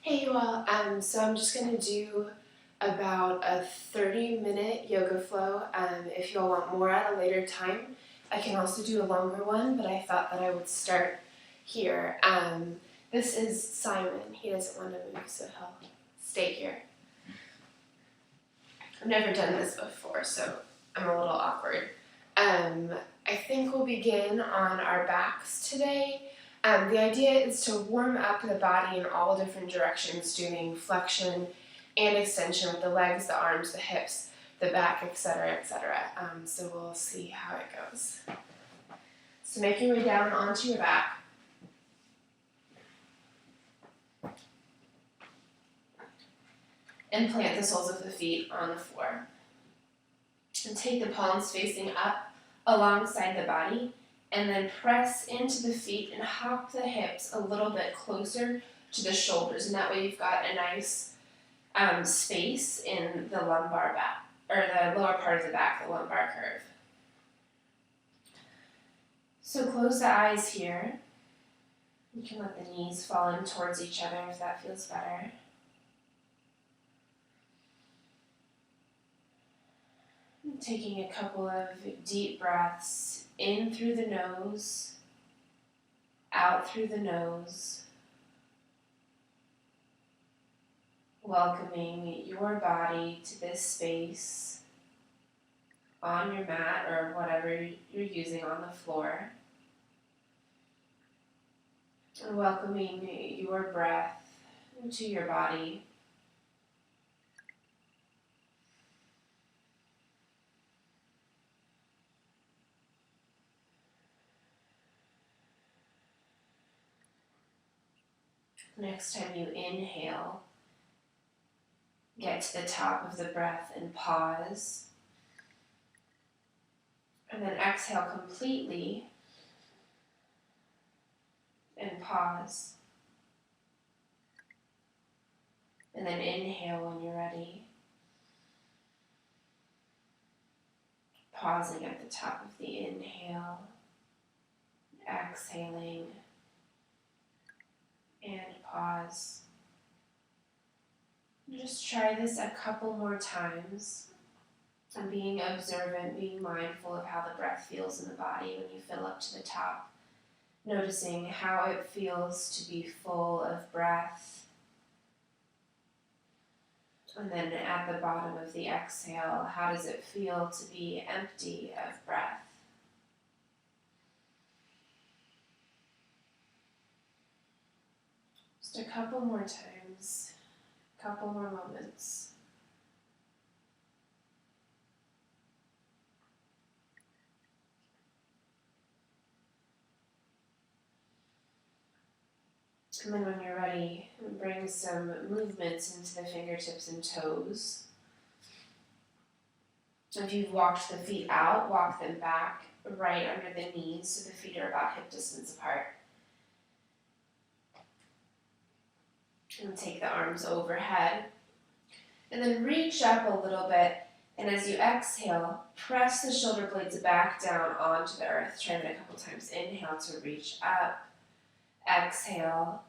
Hey you all, so I'm just going to do about a 30-minute yoga flow. If you all want more at a later time, I can also do a longer one, but I thought that I would start here. This is Simon. He doesn't want to move, so he'll stay here. I've never done this before, so I'm a little awkward. I think we'll begin on our backs today. The idea is to warm up the body in all different directions, doing flexion and extension with the legs, the arms, the hips, the back, etc., etc. So we'll see how it goes. So make your way down onto your back. And plant the soles of the feet on the floor. And take the palms facing up alongside the body, and then press into the feet and hop the hips a little bit closer to the shoulders, and that way you've got a nice space in the lumbar back, or the lower part of the back, the lumbar curve. So close the eyes here. You can let the knees fall in towards each other if that feels better. Taking a couple of deep breaths in through the nose, out through the nose, welcoming your body to this space on your mat or whatever you're using on the floor, and welcoming your breath to your body. Next time you inhale, get to the top of the breath and pause. And then exhale completely and pause. And then inhale when you're ready. Pausing at the top of the inhale, exhaling, and pause. Just try this a couple more times, and being observant, being mindful of how the breath feels in the body when you fill up to the top, noticing how it feels to be full of breath. And then at the bottom of the exhale, how does it feel to be empty of breath? Just a couple more times, a couple more moments. And then when you're ready, bring some movements into the fingertips and toes. If you've walked the feet out, walk them back right under the knees so the feet are about hip distance apart. And take the arms overhead. And then reach up a little bit, and as you exhale, press the shoulder blades back down onto the earth. Try that a couple times. Inhale to reach up. Exhale,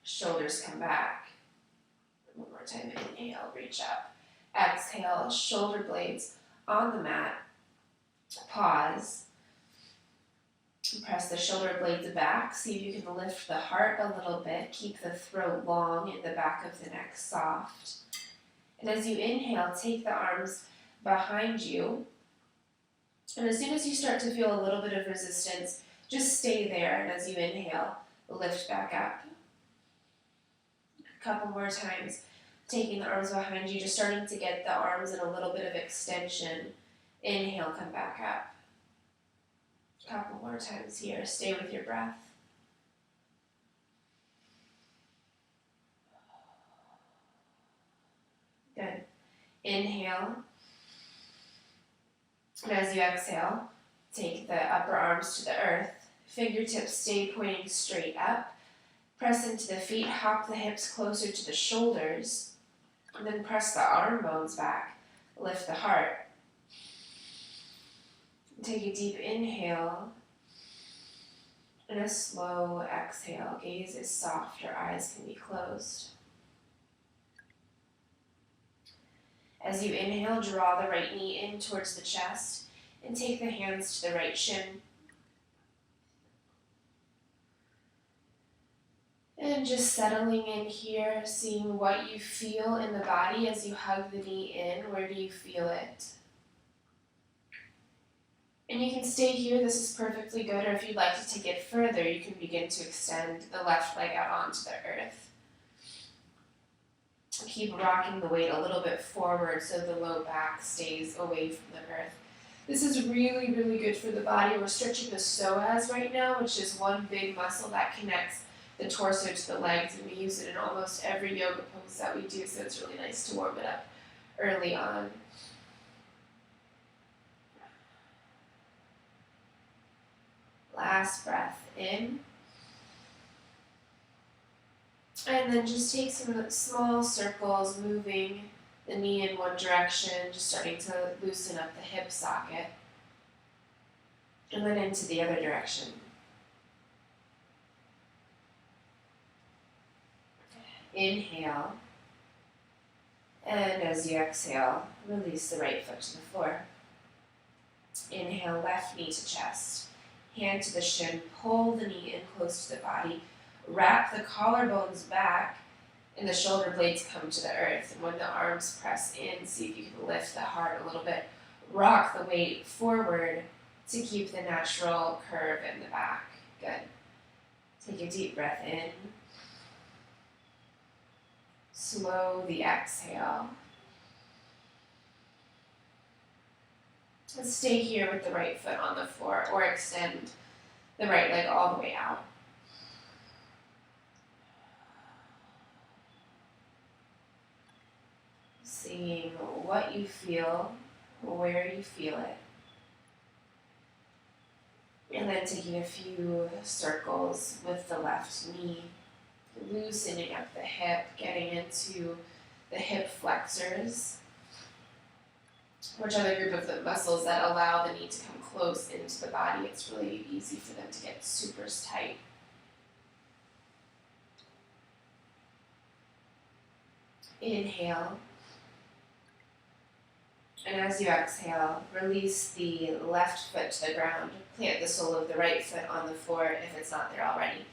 shoulders come back. One more time. Inhale, reach up. Exhale, shoulder blades on the mat. Pause. Press the shoulder blades back. See if you can lift the heart a little bit. Keep the throat long and the back of the neck soft. And as you inhale, take the arms behind you. And as soon as you start to feel a little bit of resistance, just stay there. And as you inhale, lift back up. A couple more times, taking the arms behind you, just starting to get the arms in a little bit of extension. Inhale, come back up. A couple more times here. Stay with your breath. Good. Inhale. And as you exhale, take the upper arms to the earth. Fingertips stay pointing straight up. Press into the feet, hop the hips closer to the shoulders, and then press the arm bones back. Lift the heart. Take a deep inhale and a slow exhale. Gaze is soft, your eyes can be closed. As you inhale, draw the right knee in towards the chest and take the hands to the right shin. And just settling in here, seeing what you feel in the body as you hug the knee in. Where do you feel it? And you can stay here, this is perfectly good, or if you'd like to take it further, you can begin to extend the left leg out onto the earth. Keep rocking the weight a little bit forward so the low back stays away from the earth. This is really, really good for the body. We're stretching the psoas right now, which is one big muscle that connects the torso to the legs, and we use it in almost every yoga pose that we do, so it's really nice to warm it up early on. Last breath in. And then just take some small circles, moving the knee in one direction, just starting to loosen up the hip socket. And then into the other direction. Inhale. And as you exhale, release the right foot to the floor. Inhale, left knee to chest. Hand to the shin, pull the knee in close to the body. Wrap the collarbones back and the shoulder blades come to the earth. And when the arms press in, see if you can lift the heart a little bit. Rock the weight forward to keep the natural curve in the back. Good. Take a deep breath in. Slow the exhale. And stay here with the right foot on the floor or extend the right leg all the way out. Seeing what you feel, where you feel it. And then taking a few circles with the left knee, loosening up the hip, getting into the hip flexors, which are the group of the muscles that allow the knee to come close into the body. It's really easy for them to get super tight. Inhale. And as you exhale, release the left foot to the ground. Plant the sole of the right foot on the floor if it's not there already.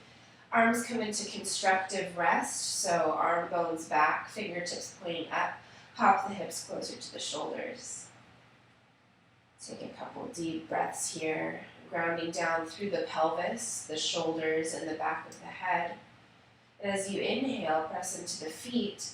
Arms come into constructive rest, so arm bones back, fingertips pointing up. Hop the hips closer to the shoulders. Take a couple deep breaths here, grounding down through the pelvis, the shoulders, and the back of the head. And as you inhale, press into the feet,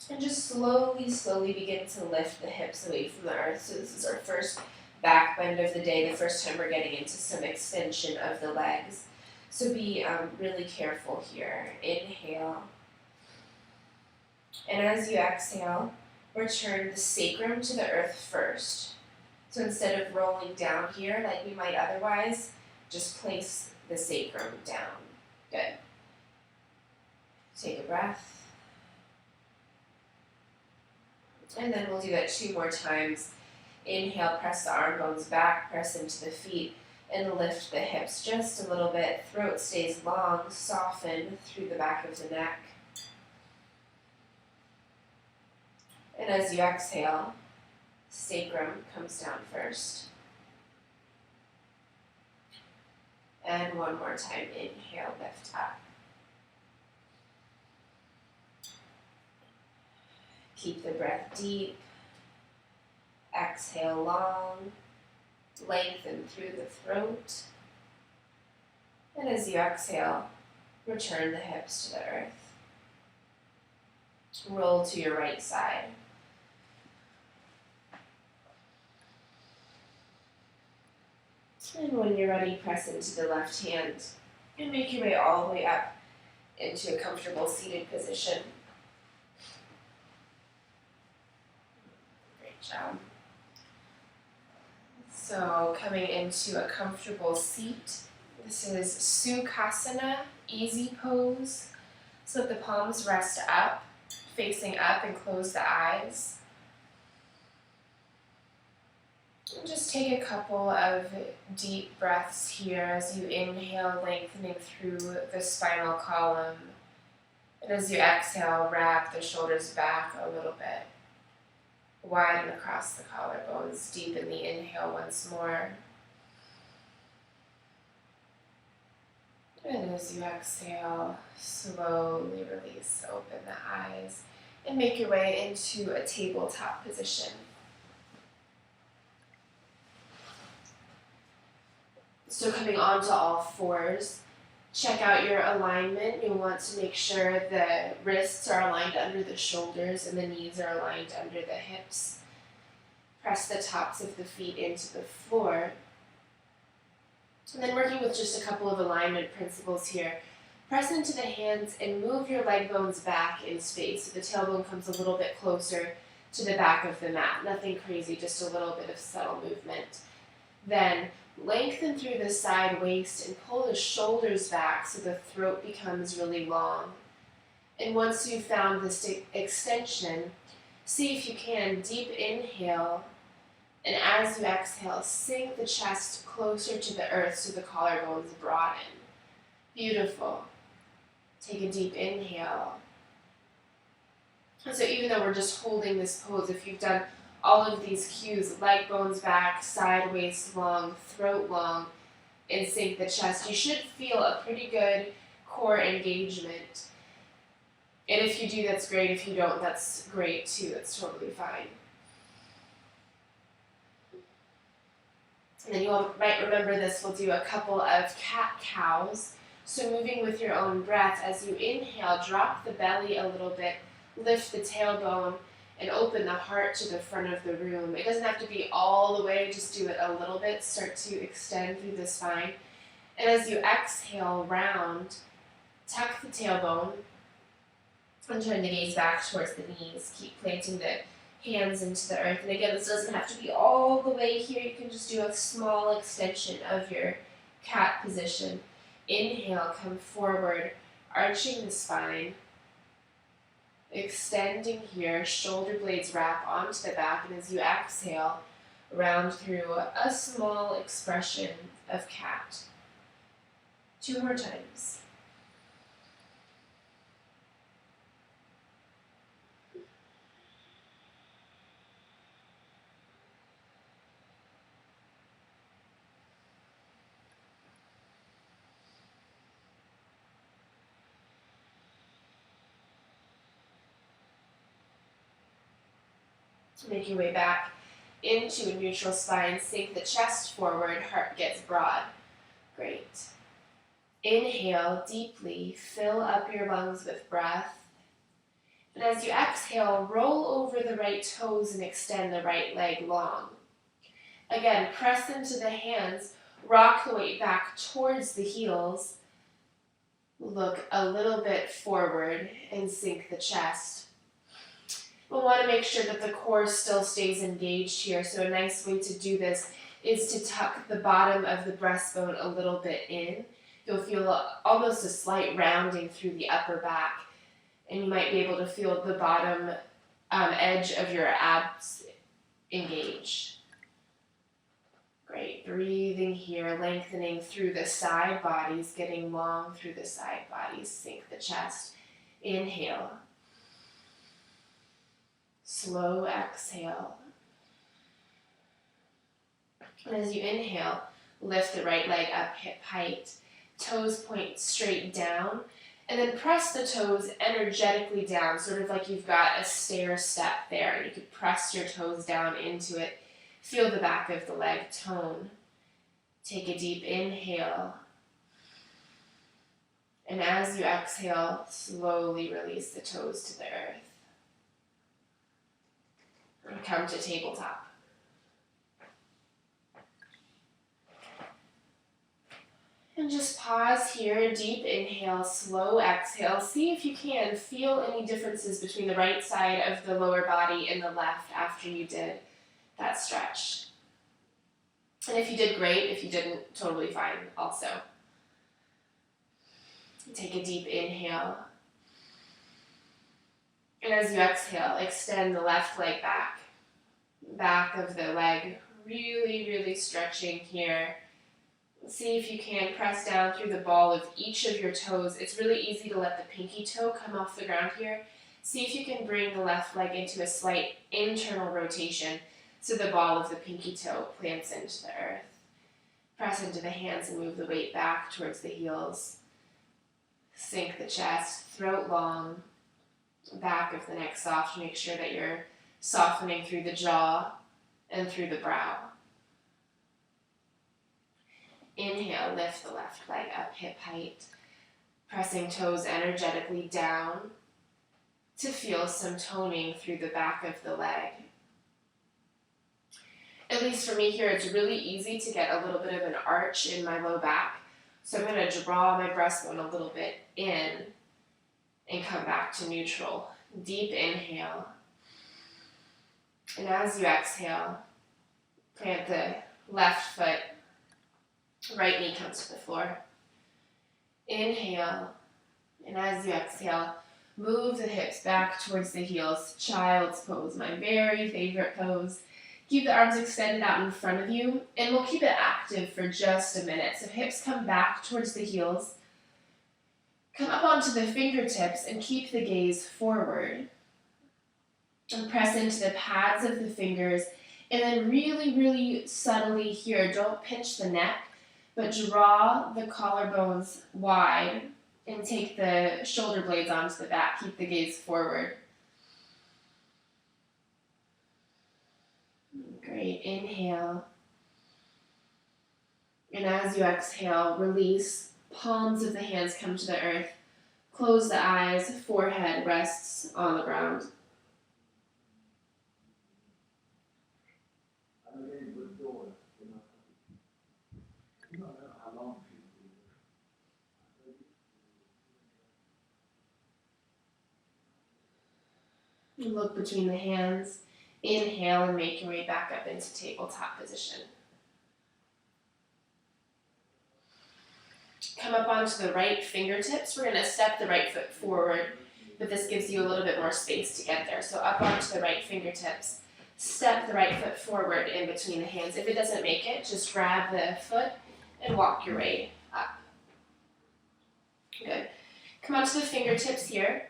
and just slowly begin to lift the hips away from the earth. So this is our first back bend of the day, the first time we're getting into some extension of the legs. So be really careful here. Inhale. And as you exhale, return the sacrum to the earth first. So instead of rolling down here like we might otherwise, just place the sacrum down. Good. Take a breath. And then we'll do that 2 more times. Inhale, press the arm bones back, press into the feet, and lift the hips just a little bit. Throat stays long, soften through the back of the neck. And as you exhale, sacrum comes down first. And one more time, inhale, lift up. Keep the breath deep. Exhale long. Lengthen through the throat. And as you exhale, return the hips to the earth. Roll to your right side. And when you're ready, press into the left hand and make your way all the way up into a comfortable seated position. Great job. So coming into a comfortable seat. This is Sukhasana, easy pose. So let the palms rest up, facing up, and close the eyes. And just take a couple of deep breaths here as you inhale, lengthening through the spinal column. And as you exhale, wrap the shoulders back a little bit. Widen across the collarbones. Deepen the inhale once more. And as you exhale, slowly release, open the eyes, and make your way into a tabletop position. So coming onto all fours, check out your alignment. You'll want to make sure the wrists are aligned under the shoulders and the knees are aligned under the hips. Press the tops of the feet into the floor. And then working with just a couple of alignment principles here. Press into the hands and move your leg bones back in space so the tailbone comes a little bit closer to the back of the mat. Nothing crazy, just a little bit of subtle movement. Then lengthen through the side waist and pull the shoulders back so the throat becomes really long. And once you've found this extension, see if you can deep inhale, and as you exhale, sink the chest closer to the earth so the collarbones broaden. Beautiful. Take a deep inhale. And so even though we're just holding this pose, if you've done all of these cues, leg bones back, side waist long, throat long, and sink the chest, you should feel a pretty good core engagement. And if you do, that's great. If you don't, that's great too. That's totally fine. And then you might remember this, we'll do a couple of cat-cows. So moving with your own breath, as you inhale, drop the belly a little bit, lift the tailbone, and open the heart to the front of the room. It doesn't have to be all the way, just do it a little bit. Start to extend through the spine. And as you exhale, round, tuck the tailbone, and turn the gaze back towards the knees. Keep planting the hands into the earth. And again, this doesn't have to be all the way here. You can just do a small extension of your cat position. Inhale, come forward, arching the spine. Extending here, shoulder blades wrap onto the back, and as you exhale, round through a small expression of cat. 2 more times. Make your way back into a neutral spine. Sink the chest forward, heart gets broad. Great. Inhale deeply, fill up your lungs with breath. And as you exhale, roll over the right toes and extend the right leg long. Again, press into the hands, rock the weight back towards the heels. Look a little bit forward and sink the chest. We'll want to make sure that the core still stays engaged here. So a nice way to do this is to tuck the bottom of the breastbone a little bit in. You'll feel almost a slight rounding through the upper back. And you might be able to feel the bottom edge of your abs engage. Great. Breathing here, lengthening through the side bodies, getting long through the side bodies. Sink the chest. Inhale. Slow exhale. And as you inhale, lift the right leg up hip height. Toes point straight down. And then press the toes energetically down, sort of like you've got a stair step there. And you could press your toes down into it. Feel the back of the leg tone. Take a deep inhale. And as you exhale, slowly release the toes to the earth. And come to tabletop. And just pause here, deep inhale, slow exhale. See if you can feel any differences between the right side of the lower body and the left after you did that stretch. And if you did, great. If you didn't, totally fine also. Take a deep inhale. And as you exhale, extend the left leg back. Back of the leg, really, really stretching here. See if you can press down through the ball of each of your toes. It's really easy to let the pinky toe come off the ground here. See if you can bring the left leg into a slight internal rotation so the ball of the pinky toe plants into the earth. Press into the hands and move the weight back towards the heels. Sink the chest, throat long, back of the neck soft. Make sure that you're softening through the jaw and through the brow. Inhale, lift the left leg up hip height, pressing toes energetically down to feel some toning through the back of the leg. At least for me here, it's really easy to get a little bit of an arch in my low back. So I'm going to draw my breastbone a little bit in and come back to neutral. Deep inhale. And as you exhale, plant the left foot, right knee comes to the floor. Inhale. And as you exhale, move the hips back towards the heels. Child's pose, my very favorite pose. Keep the arms extended out in front of you, and we'll keep it active for just a minute. So hips come back towards the heels. Come up onto the fingertips and keep the gaze forward. And press into the pads of the fingers, and then really, really subtly here, don't pinch the neck, but draw the collarbones wide and take the shoulder blades onto the back. Keep the gaze forward. Great. Inhale. And as you exhale, release. Palms of the hands come to the earth. Close the eyes. Forehead rests on the ground. Look between the hands. Inhale and make your way back up into tabletop position. Come up onto the right fingertips. We're going to step the right foot forward, but this gives you a little bit more space to get there. So up onto the right fingertips. Step the right foot forward in between the hands. If it doesn't make it, just grab the foot and walk your way up. Good. Come onto the fingertips here.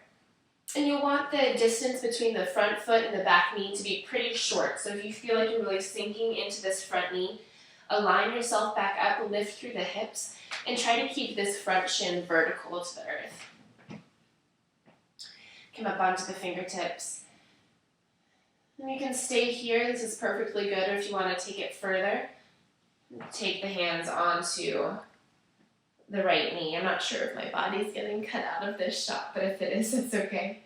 And you'll want the distance between the front foot and the back knee to be pretty short. So if you feel like you're really sinking into this front knee, align yourself back up, lift through the hips, and try to keep this front shin vertical to the earth. Come up onto the fingertips. And you can stay here. This is perfectly good. Or if you want to take it further, take the hands onto the right knee. I'm not sure if my body's getting cut out of this shot, but if it is, it's okay.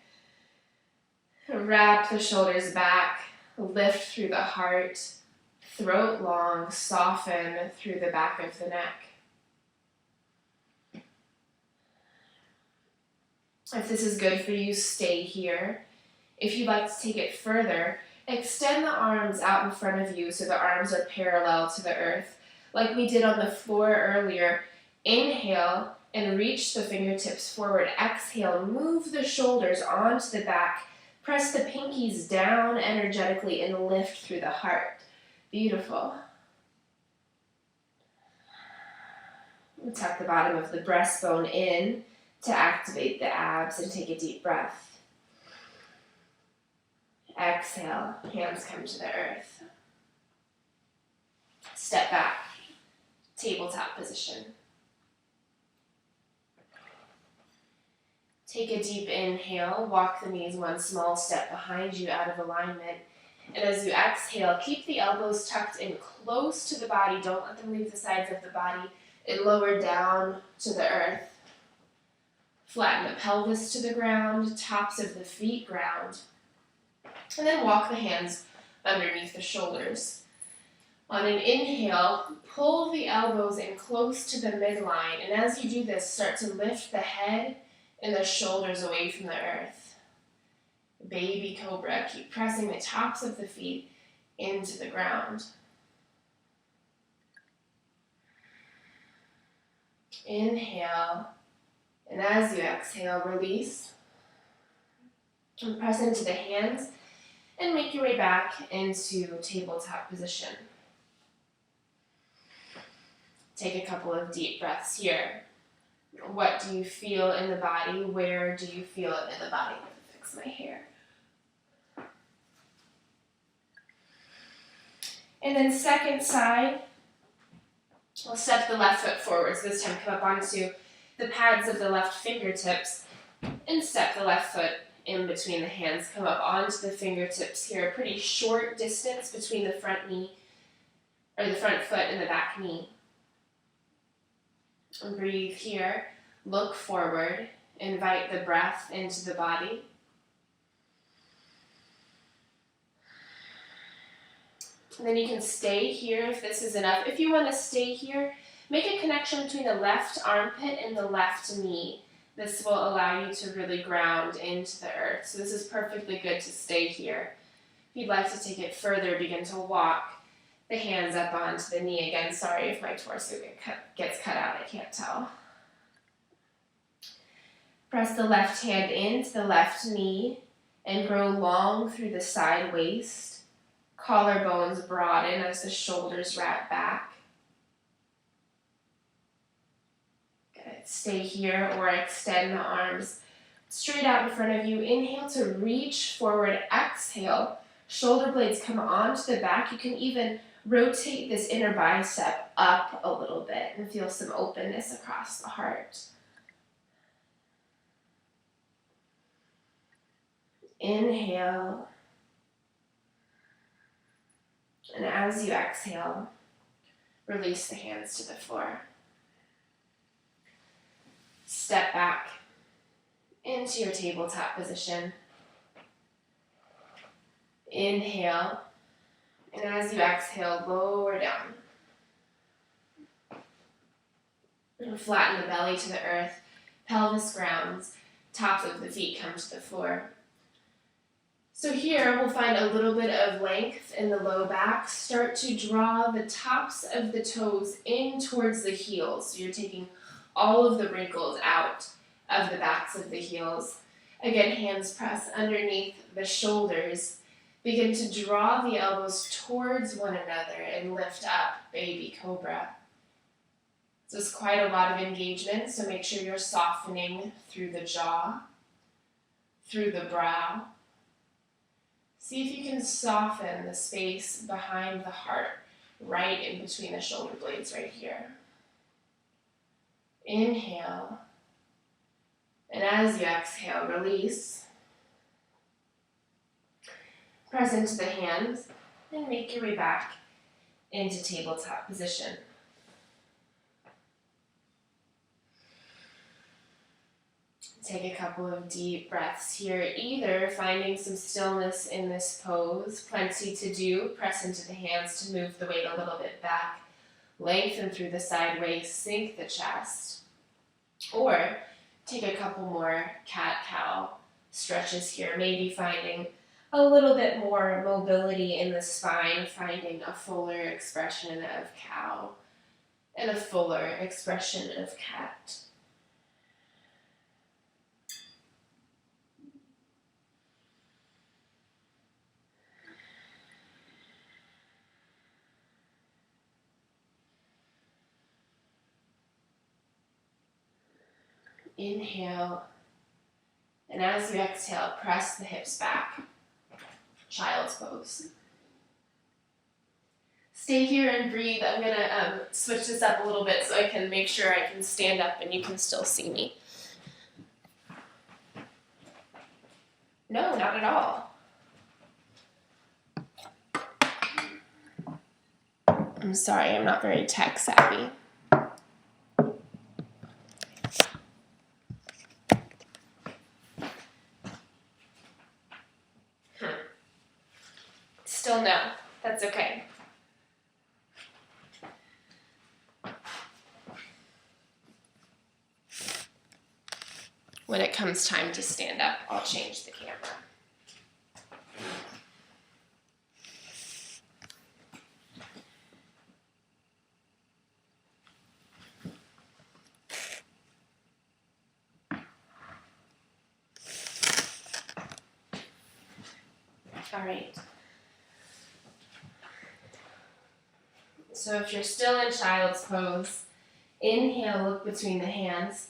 Wrap the shoulders back, lift through the heart, throat long, soften through the back of the neck. If this is good for you, stay here. If you'd like to take it further, extend the arms out in front of you so the arms are parallel to the earth. Like we did on the floor earlier, inhale and reach the fingertips forward. Exhale, move the shoulders onto the back. Press the pinkies down energetically and lift through the heart. Beautiful. Tuck the bottom of the breastbone in to activate the abs and take a deep breath. Exhale, hands come to the earth. Step back, tabletop position. Take a deep inhale, walk the knees one small step behind you out of alignment. And as you exhale, keep the elbows tucked in close to the body. Don't let them leave the sides of the body and lower down to the earth. Flatten the pelvis to the ground, tops of the feet ground. And then walk the hands underneath the shoulders. On an inhale, pull the elbows in close to the midline. And as you do this, start to lift the head and the shoulders away from the earth. Baby cobra, keep pressing the tops of the feet into the ground. Inhale, and as you exhale, release. And press into the hands and make your way back into tabletop position. Take a couple of deep breaths here. What do you feel in the body? Where do you feel it in the body? fix my hair. And then second side, we'll step the left foot forward. So this time come up onto the pads of the left fingertips and step the left foot in between the hands. Come up onto the fingertips here. A pretty short distance between the front knee, or the front foot and the back knee. And breathe here. Look forward. Invite the breath into the body. And then you can stay here if this is enough. If you want to stay here, make a connection between the left armpit and the left knee. This will allow you to really ground into the earth. So this is perfectly good to stay here. If you'd like to take it further, begin to walk the hands up onto the knee. Again, sorry if my torso gets cut out, I can't tell. Press the left hand into the left knee and grow long through the side waist. Collarbones broaden as the shoulders wrap back. Good. Stay here or extend the arms straight out in front of you. Inhale to reach forward. Exhale. Shoulder blades come onto the back. You can even rotate this inner bicep up a little bit and feel some openness across the heart. Inhale. And as you exhale, release the hands to the floor. Step back into your tabletop position. Inhale. And as you exhale, lower down. And flatten the belly to the earth. Pelvis grounds. Tops of the feet come to the floor. So here we'll find a little bit of length in the low back. Start to draw the tops of the toes in towards the heels. So you're taking all of the wrinkles out of the backs of the heels. Again, hands press underneath the shoulders. Begin to draw the elbows towards one another and lift up, baby cobra. So it's quite a lot of engagement, so make sure you're softening through the jaw, through the brow. See if you can soften the space behind the heart, right in between the shoulder blades right here. Inhale. And as you exhale, release. Press into the hands and make your way back into tabletop position. Take a couple of deep breaths here, either finding some stillness in this pose, plenty to do. Press into the hands to move the weight a little bit back. Lengthen through the side waist, sink the chest. Or take a couple more cat-cow stretches here, maybe finding a little bit more mobility in the spine, finding a fuller expression of cow and a fuller expression of cat. Inhale, and as you exhale, press the hips back. Child's pose. Stay here and breathe. I'm going to switch this up a little bit so I can make sure I can stand up and you can still see me. No, not at all. I'm sorry, I'm not very tech savvy. Still no. That's okay. When it comes time to stand up, I'll change the camera. All right. So if you're still in child's pose, inhale, look between the hands,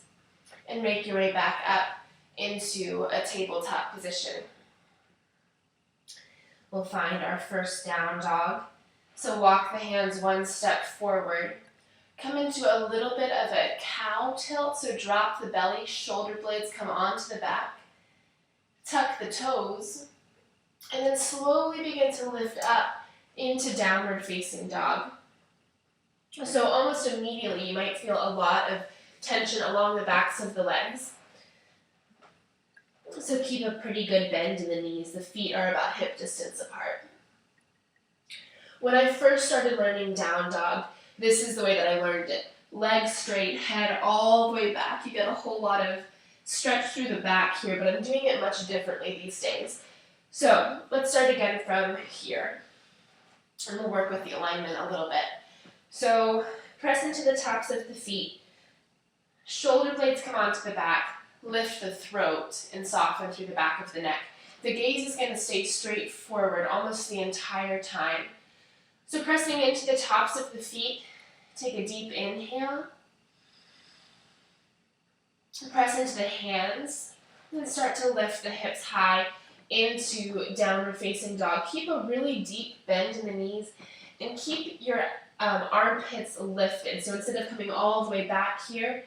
and make your way back up into a tabletop position. We'll find our first down dog. So walk the hands one step forward. Come into a little bit of a cow tilt, so drop the belly, shoulder blades come onto the back. Tuck the toes, and then slowly begin to lift up into downward facing dog. So almost immediately you might feel a lot of tension along the backs of the legs. So keep a pretty good bend in the knees. The feet are about hip distance apart. When I first started learning down dog, this is the way that I learned it. Legs straight, head all the way back. You get a whole lot of stretch through the back here, but I'm doing it much differently these days. So let's start again from here. And we'll work with the alignment a little bit. So press into the tops of the feet. Shoulder blades come onto the back. Lift the throat and soften through the back of the neck. The gaze is going to stay straight forward almost the entire time. So pressing into the tops of the feet, take a deep inhale. Press into the hands and start to lift the hips high into downward facing dog. Keep a really deep bend in the knees and keep your armpits lifted. So instead of coming all the way back here,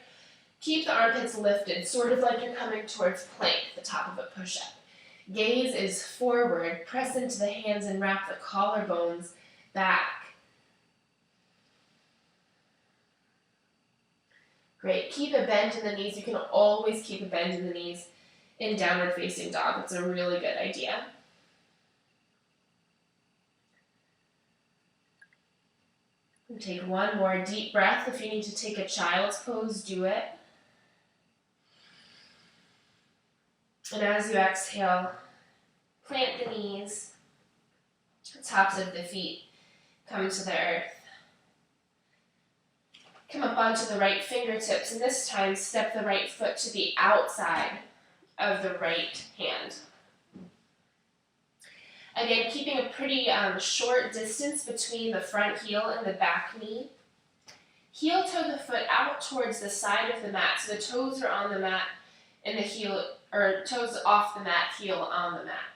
keep the armpits lifted, sort of like you're coming towards plank, the top of a push-up. Gaze is forward. Press into the hands and wrap the collarbones back. Great. Keep a bend in the knees. You can always keep a bend in the knees in downward facing dog. It's a really good idea. And take one more deep breath. If you need to take a child's pose, do it. And as you exhale, plant the knees, tops of the feet come to the earth. Come up onto the right fingertips, and this time step the right foot to the outside of the right hand. Again, keeping a pretty short distance between the front heel and the back knee. Heel toe the foot out towards the side of the mat, so the toes are on the mat and the heel, or toes off the mat, heel on the mat.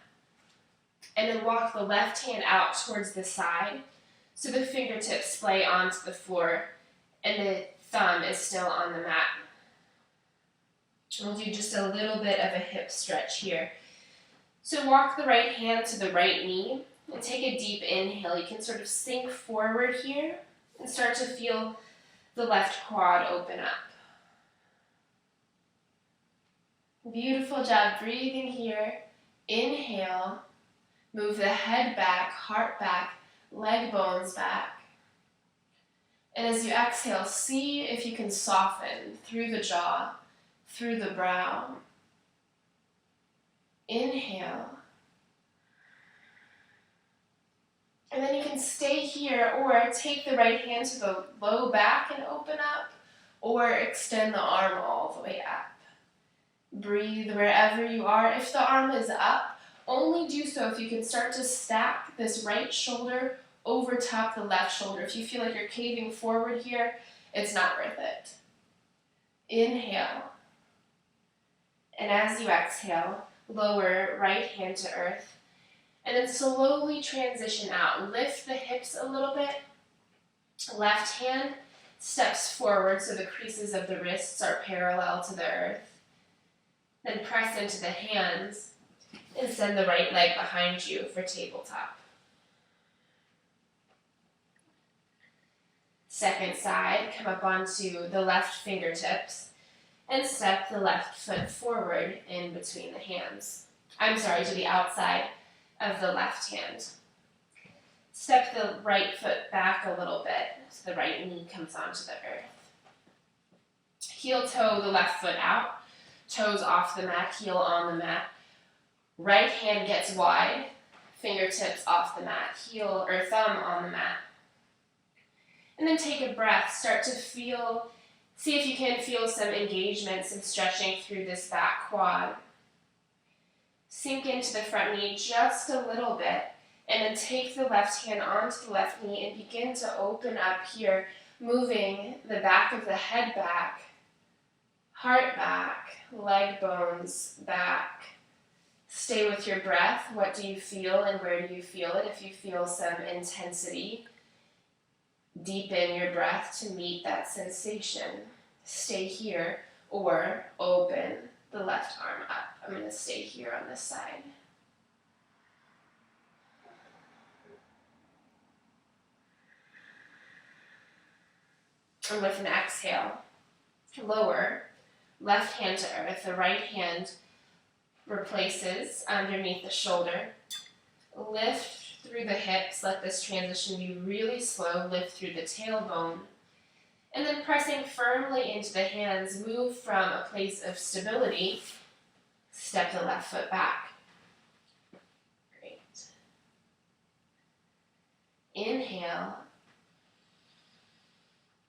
And then walk the left hand out towards the side, so the fingertips splay onto the floor and the thumb is still on the mat. We'll do just a little bit of a hip stretch here. So walk the right hand to the right knee and take a deep inhale. You can sort of sink forward here and start to feel the left quad open up. Beautiful job breathing here. Inhale, move the head back, heart back, leg bones back. And as you exhale, see if you can soften through the jaw, through the brow. Inhale. And then you can stay here or take the right hand to the low back and open up, or extend the arm all the way up. Breathe wherever you are. If the arm is up, only do so if you can start to stack this right shoulder over top the left shoulder. If you feel like you're caving forward here, it's not worth it. Inhale. And as you exhale, lower right hand to earth. And then slowly transition out. Lift the hips a little bit. Left hand steps forward so the creases of the wrists are parallel to the earth. Then press into the hands and send the right leg behind you for tabletop. Second side, come up onto the left fingertips and step the left foot forward in between the hands. To the outside of the left hand. Step the right foot back a little bit so the right knee comes onto the earth. Heel toe the left foot out. Toes off the mat, heel on the mat. Right hand gets wide, fingertips off the mat, heel or thumb on the mat. And then take a breath, start to feel, see if you can feel some engagement, some stretching through this back quad. Sink into the front knee just a little bit, and then take the left hand onto the left knee and begin to open up here, moving the back of the head back, Heart back, leg bones back. Stay with your breath. What do you feel and where do you feel it? If you feel some intensity, deepen your breath to meet that sensation. Stay here or open the left arm up. I'm going to stay here on this side. And with an exhale, lower, left hand to earth. The right hand replaces underneath the shoulder. Lift through the hips. Let this transition be really slow. Lift through the tailbone. And then pressing firmly into the hands, move from a place of stability. Step the left foot back. Great. Inhale.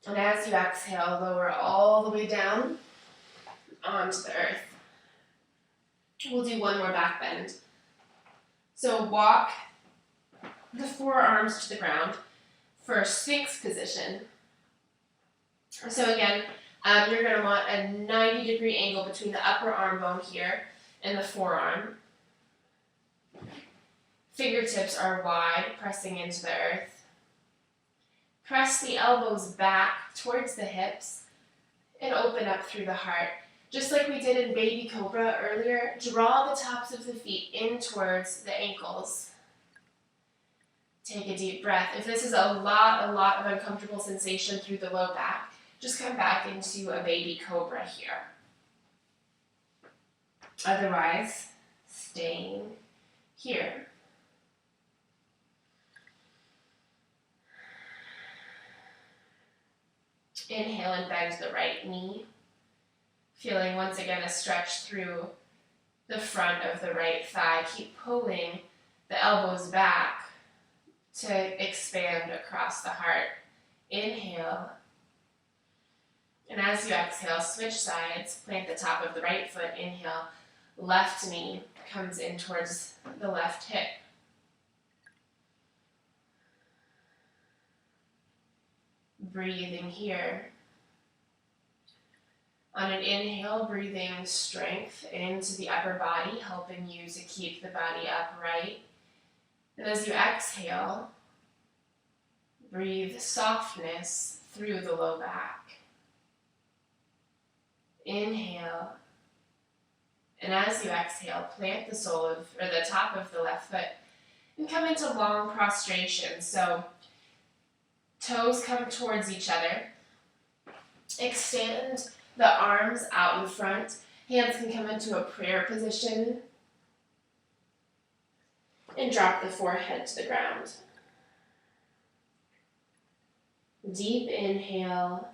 And as you exhale, lower all the way down onto the earth. We'll do one more back bend. So walk the forearms to the ground for Sphinx position. So again, you're going to want a 90-degree angle between the upper arm bone here and the forearm. Fingertips are wide, pressing into the earth. Press the elbows back towards the hips and open up through the heart. Just like we did in Baby Cobra earlier, draw the tops of the feet in towards the ankles. Take a deep breath. If this is a lot of uncomfortable sensation through the low back, just come back into a Baby Cobra here. Otherwise, staying here. Inhale and bend the right knee. Feeling once again a stretch through the front of the right thigh. Keep pulling the elbows back to expand across the heart. Inhale. And as you exhale, switch sides. Plant the top of the right foot. Inhale. Left knee comes in towards the left hip. Breathing here. On an inhale, breathing strength into the upper body, helping you to keep the body upright. And as you exhale, breathe softness through the low back. Inhale. And as you exhale, plant the the top of the left foot and come into long prostration. So toes come towards each other. Extend the arms out in front. Hands can come into a prayer position. And drop the forehead to the ground. Deep inhale.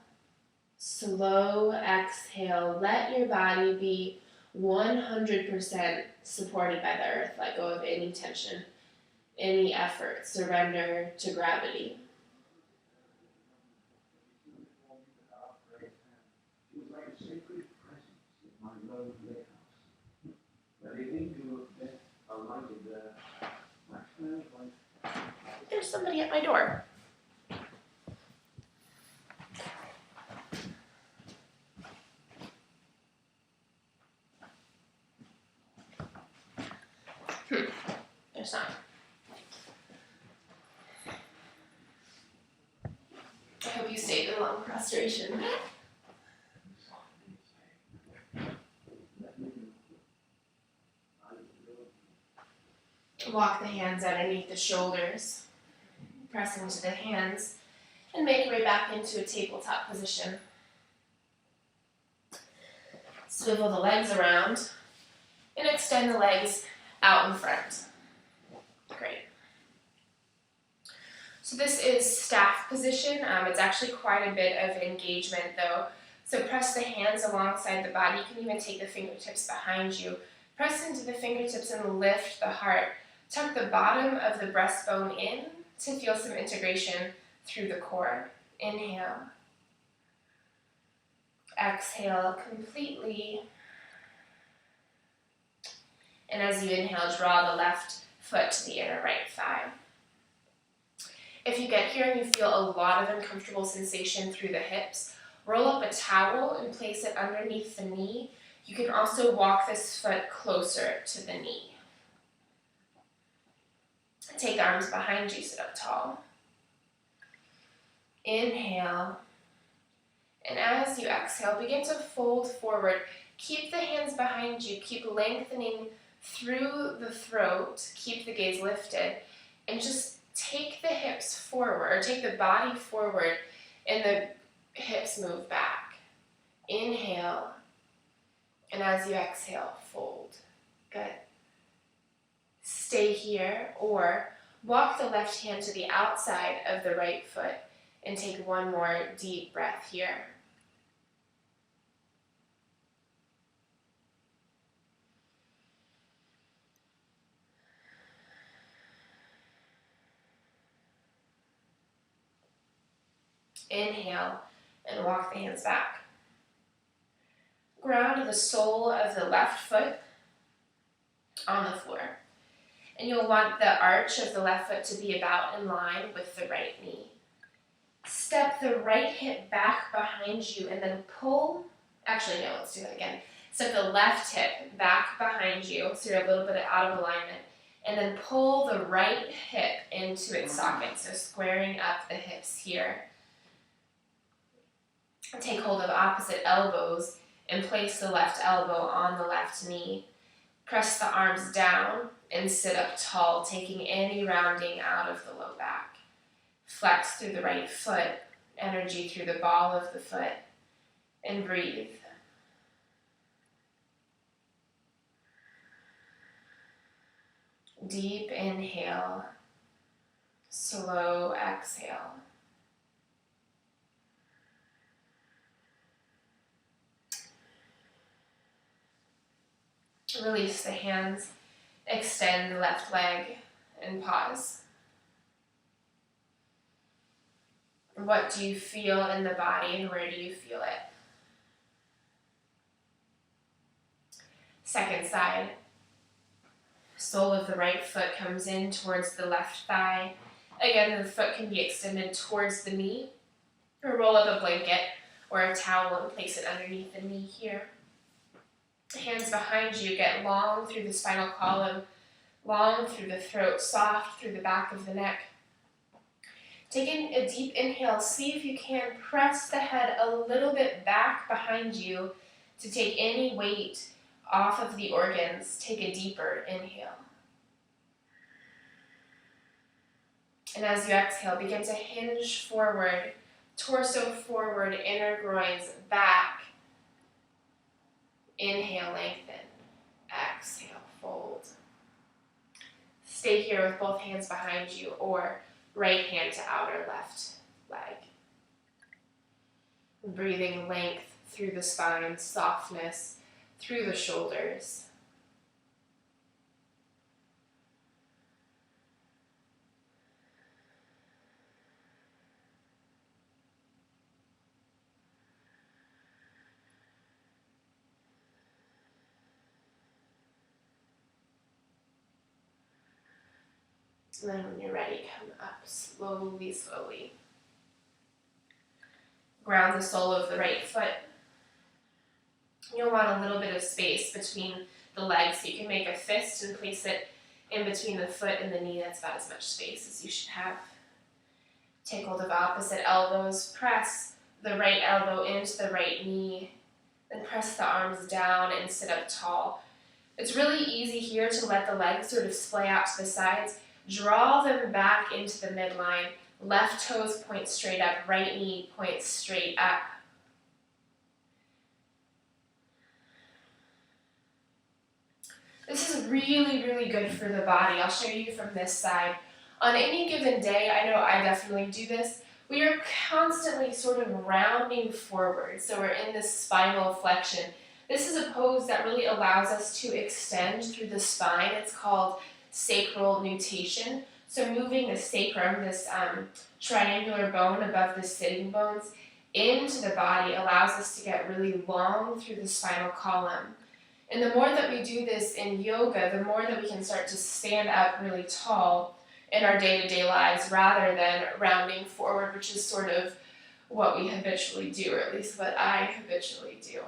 Slow exhale. Let your body be 100% supported by the earth. Let go of any tension, any effort. Surrender to gravity. There's somebody at my door. There's not. I hope you stayed in long prostration. Walk the hands underneath the shoulders, press into the hands, and make your way back into a tabletop position. Swivel the legs around and extend the legs out in front. Great. So this is staff position. It's actually quite a bit of engagement though. So press the hands alongside the body. You can even take the fingertips behind you. Press into the fingertips and lift the heart. Tuck the bottom of the breastbone in to feel some integration through the core. Inhale. Exhale completely. And as you inhale, draw the left foot to the inner right thigh. If you get here and you feel a lot of uncomfortable sensation through the hips, Roll up a towel and place it underneath the knee. You can also walk this foot closer to the knee. Take the arms behind you, sit up tall. Inhale. And as you exhale, begin to fold forward. Keep the hands behind you. Keep lengthening through the throat. Keep the gaze lifted. And just take the hips forward, or take the body forward, and the hips move back. Inhale. And as you exhale, fold. Good. Stay here, or walk the left hand to the outside of the right foot and take one more deep breath here. Inhale and walk the hands back. Ground the sole of the left foot on the floor. And you'll want the arch of the left foot to be about in line with the right knee. Step the right hip back behind you and then pull, actually no, let's do that again. Step the left hip back behind you, so you're a little bit out of alignment, and then pull the right hip into its socket, so squaring up the hips here. Take hold of opposite elbows and place the left elbow on the left knee. Press the arms down and sit up tall, taking any rounding out of the low back. Flex through the right foot, energy through the ball of the foot, and breathe. Deep inhale, slow exhale. Release the hands, extend the left leg, and pause. What do you feel in the body, and where do you feel it? Second side. Sole of the right foot comes in towards the left thigh. Again, the foot can be extended towards the knee, or roll up a blanket or a towel and place it underneath the knee here. Hands behind you, get long through the spinal column, long through the throat, soft through the back of the neck. Taking a deep inhale, see if you can press the head a little bit back behind you to take any weight off of the organs. Take a deeper inhale. And as you exhale, begin to hinge forward, torso forward, inner groins back. Inhale, lengthen. Exhale, fold. Stay here with both hands behind you, or right hand to outer left leg. Breathing length through the spine, softness through the shoulders. And then when you're ready, come up slowly, slowly. Ground the sole of the right foot. You'll want a little bit of space between the legs, so you can make a fist and place it in between the foot and the knee. That's about as much space as you should have. Take hold of opposite elbows. Press the right elbow into the right knee. Then press the arms down and sit up tall. It's really easy here to let the legs sort of splay out to the sides. Draw them back into the midline. Left toes point straight up. Right knee points straight up. This is really, really good for the body. I'll show you from this side. On any given day, I know I definitely do this, we are constantly sort of rounding forward. So we're in this spinal flexion. This is a pose that really allows us to extend through the spine. It's called sacral nutation. So moving the sacrum, this triangular bone above the sitting bones, into the body allows us to get really long through the spinal column. And the more that we do this in yoga, the more that we can start to stand up really tall in our day-to-day lives rather than rounding forward, which is sort of what we habitually do, or at least what I habitually do.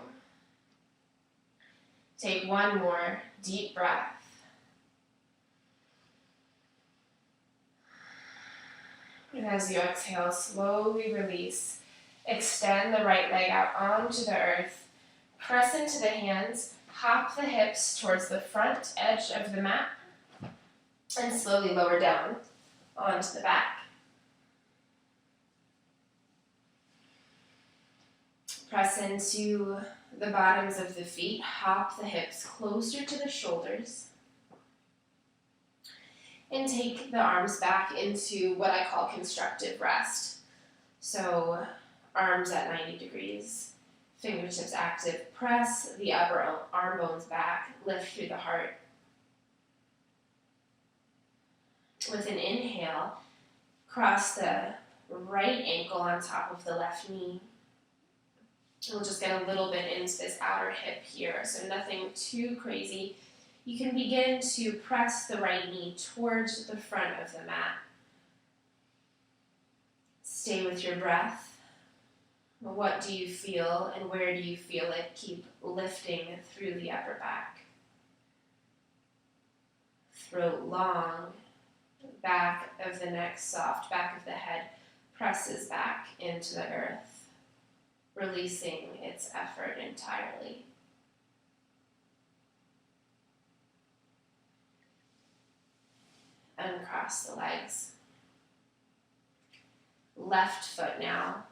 Take one more deep breath. And as you exhale, slowly release. Extend the right leg out onto the earth. Press into the hands. Hop the hips towards the front edge of the mat. And slowly lower down onto the back. Press into the bottoms of the feet. Hop the hips closer to the shoulders. And take the arms back into what I call constructive rest. So arms at 90 degrees, fingertips active. Press the upper arm bones back, lift through the heart. With an inhale, cross the right ankle on top of the left knee. We'll just get a little bit into this outer hip here, so nothing too crazy. You can begin to press the right knee towards the front of the mat. Stay with your breath. What do you feel and where do you feel it? Keep lifting through the upper back. Throat long, back of the neck soft, back of the head presses back into the earth, releasing its effort entirely. Uncross the legs. Left foot now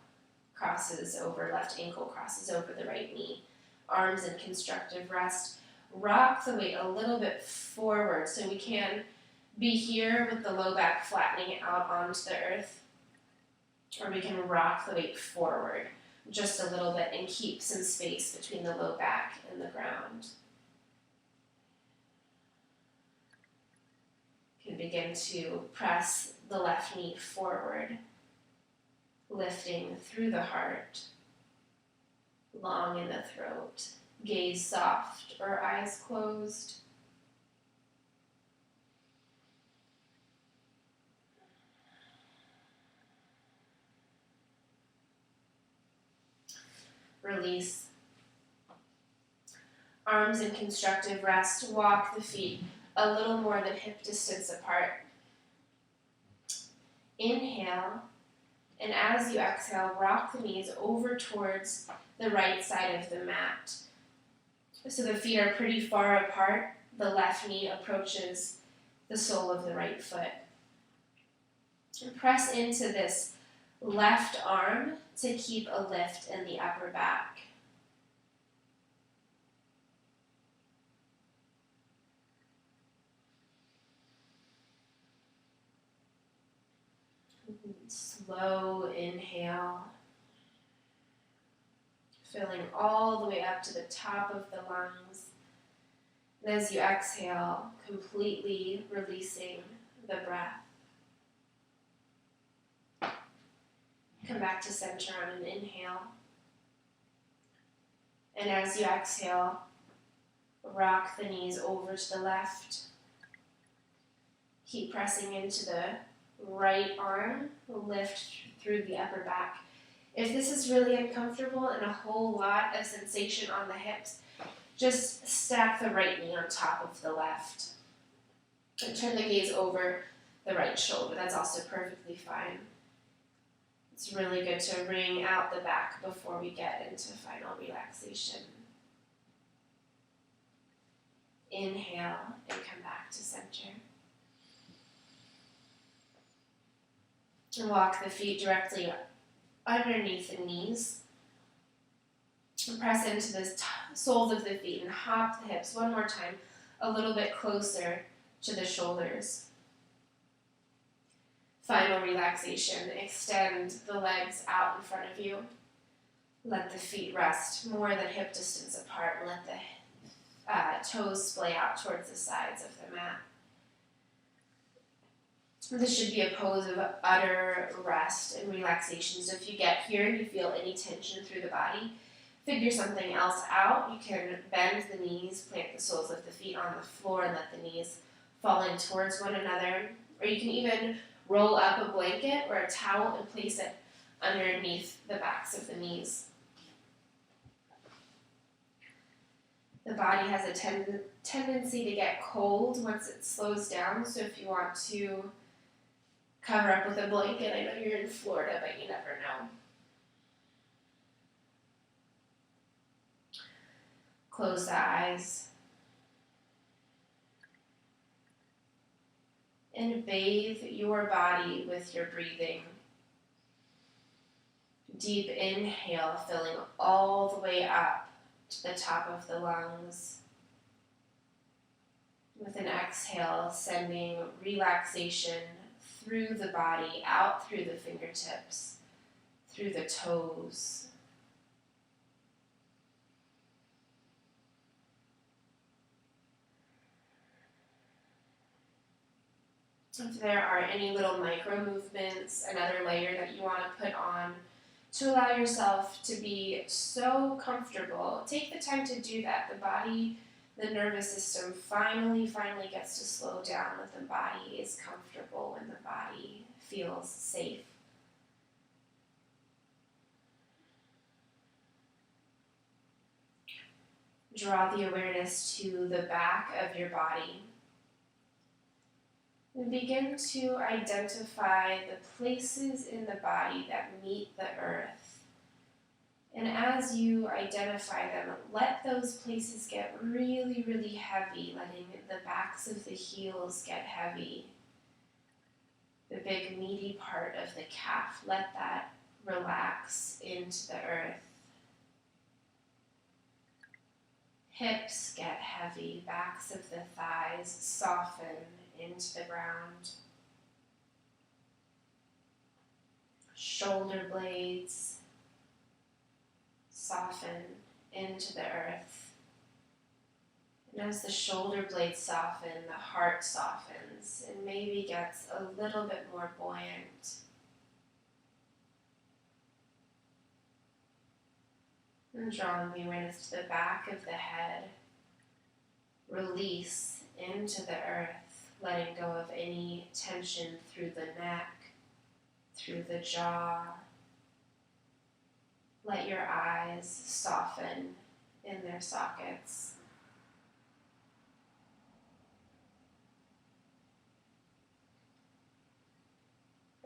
crosses over, left ankle crosses over the right knee. Arms in constructive rest. Rock the weight a little bit forward so we can be here with the low back flattening out onto the earth. Or we can rock the weight forward just a little bit and keep some space between the low back and the ground. You can begin to press the left knee forward, lifting through the heart, long in the throat, gaze soft or eyes closed. Release. Arms in constructive rest. Walk the feet a little more than hip distance apart. Inhale, and as you exhale, rock the knees over towards the right side of the mat. So the feet are pretty far apart. The left knee approaches the sole of the right foot. And press into this left arm to keep a lift in the upper back. Slow inhale, filling all the way up to the top of the lungs. And as you exhale, completely releasing the breath. Come back to center on an inhale. And as you exhale, rock the knees over to the left. Keep pressing into the right arm, lift through the upper back. If this is really uncomfortable and a whole lot of sensation on the hips, just stack the right knee on top of the left. And turn the gaze over the right shoulder. That's also perfectly fine. It's really good to wring out the back before we get into final relaxation. Inhale and come back to center. And walk the feet directly underneath the knees. And press into the soles of the feet and hop the hips one more time, a little bit closer to the shoulders. Final relaxation. Extend the legs out in front of you. Let the feet rest more than hip distance apart. And let the toes splay out towards the sides of the mat. This should be a pose of utter rest and relaxation. So if you get here and you feel any tension through the body, figure something else out. You can bend the knees, plant the soles of the feet on the floor, and let the knees fall in towards one another. Or you can even roll up a blanket or a towel and place it underneath the backs of the knees. The body has a tendency to get cold once it slows down, so if you want to cover up with a blanket, I know you're in Florida, but you never know. Close the eyes. And bathe your body with your breathing. Deep inhale, filling all the way up to the top of the lungs. With an exhale, sending relaxation through the body, out through the fingertips, through the toes. If there are any little micro movements, another layer that you want to put on to allow yourself to be so comfortable, take the time to do that. The body, the nervous system finally gets to slow down when the body is comfortable, when the body feels safe. Draw the awareness to the back of your body. And begin to identify the places in the body that meet the earth. And as you identify them, let those places get really, really heavy, letting the backs of the heels get heavy. The big meaty part of the calf, let that relax into the earth. Hips get heavy, backs of the thighs soften into the ground. Shoulder blades soften into the earth. And as the shoulder blades soften, the heart softens and maybe gets a little bit more buoyant. And drawing the awareness to the back of the head, release into the earth, letting go of any tension through the neck, through the jaw. Let your eyes soften in their sockets.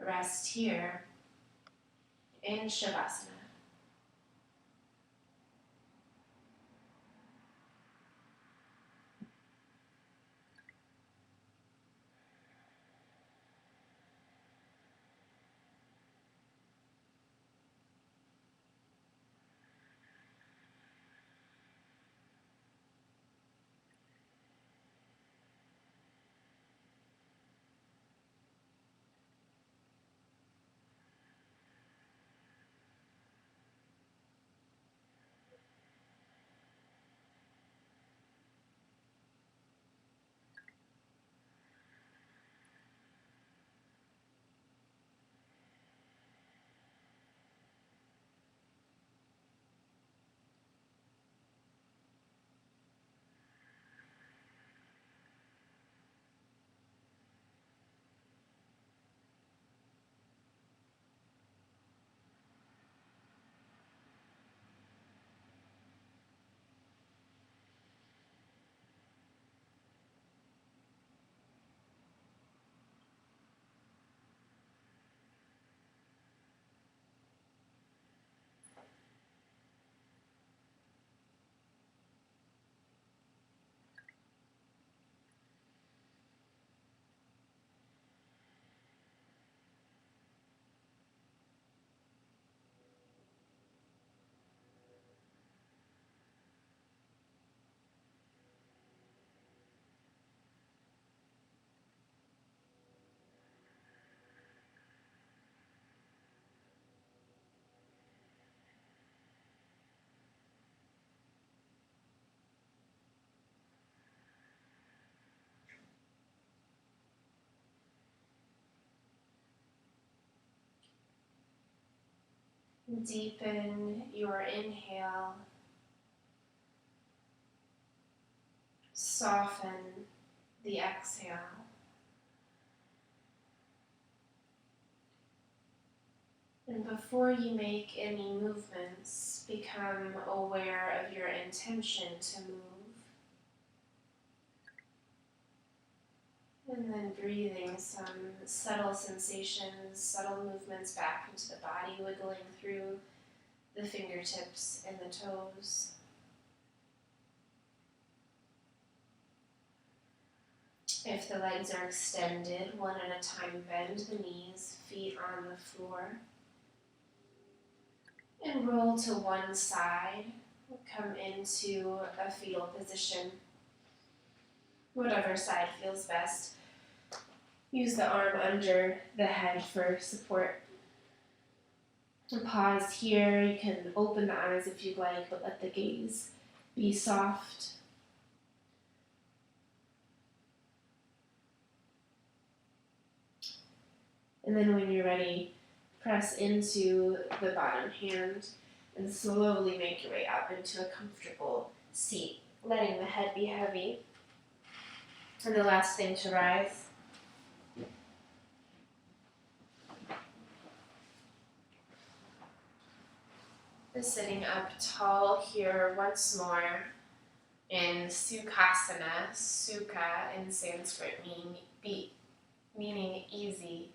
Rest here in Shavasana. Deepen your inhale. Soften the exhale. And before you make any movements, become aware of your intention to move. And then breathing some subtle sensations, subtle movements back into the body, wiggling through the fingertips and the toes. If the legs are extended, one at a time, bend the knees, feet on the floor. And roll to one side. Come into a fetal position. Whatever side feels best. Use the arm under the head for support. And pause here. You can open the eyes if you'd like, but let the gaze be soft. And then when you're ready, press into the bottom hand and slowly make your way up into a comfortable seat, letting the head be heavy. And the last thing to rise. Is sitting up tall here once more in Sukhasana. Sukha in Sanskrit meaning easy.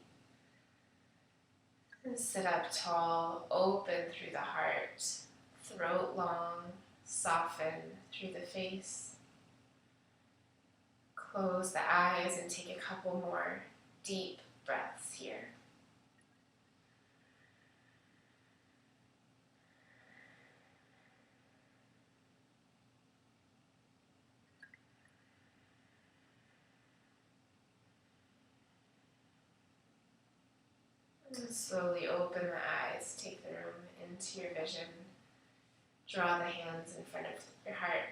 And sit up tall, open through the heart, throat long, soften through the face. Close the eyes and take a couple more deep breaths here. And slowly open the eyes, take the room into your vision. Draw the hands in front of your heart.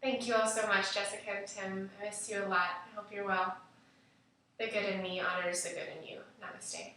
Thank you all so much, Jessica and Tim. I miss you a lot. I hope you're well. The good in me honors the good in you. Namaste.